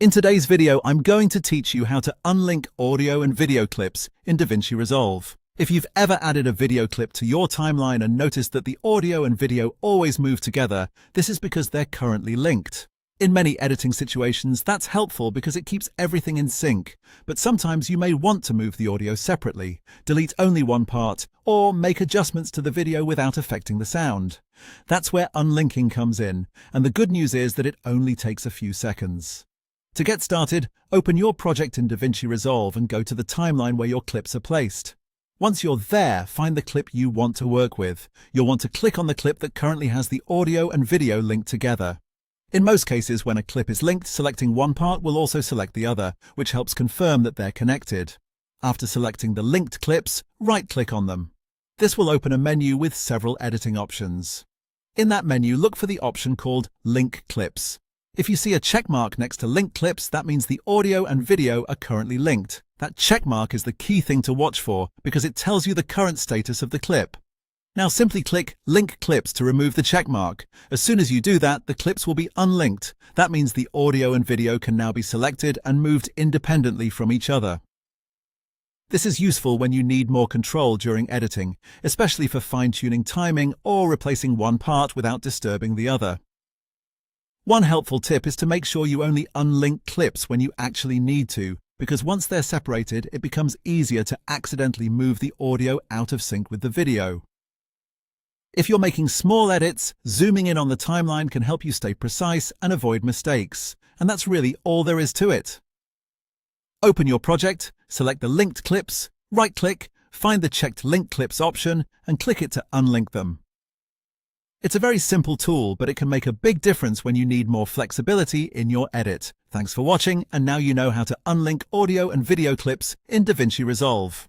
In today's video, I'm going to teach you how to unlink audio and video clips in DaVinci Resolve. If you've ever added a video clip to your timeline and noticed that the audio and video always move together, this is because they're currently linked. In many editing situations, that's helpful because it keeps everything in sync, but sometimes you may want to move the audio separately, delete only one part, or make adjustments to the video without affecting the sound. That's where unlinking comes in, and the good news is that it only takes a few seconds. To get started, open your project in DaVinci Resolve and go to the timeline where your clips are placed. Once you're there, find the clip you want to work with. You'll want to click on the clip that currently has the audio and video linked together. In most cases, when a clip is linked, selecting one part will also select the other, which helps confirm that they're connected. After selecting the linked clips, right-click on them. This will open a menu with several editing options. In that menu, look for the option called Link Clips. If you see a check mark next to link clips, that means the audio and video are currently linked. That check mark is the key thing to watch for because it tells you the current status of the clip. Now simply click Link Clips to remove the check mark. As soon as you do that, the clips will be unlinked. That means the audio and video can now be selected and moved independently from each other. This is useful when you need more control during editing, especially for fine-tuning timing or replacing one part without disturbing the other. One helpful tip is to make sure you only unlink clips when you actually need to, because once they're separated, it becomes easier to accidentally move the audio out of sync with the video. If you're making small edits, zooming in on the timeline can help you stay precise and avoid mistakes, and that's really all there is to it. Open your project, select the linked clips, right-click, find the checked link clips option, and click it to unlink them. It's a very simple tool, but it can make a big difference when you need more flexibility in your edit. Thanks for watching, and now you know how to unlink audio and video clips in DaVinci Resolve.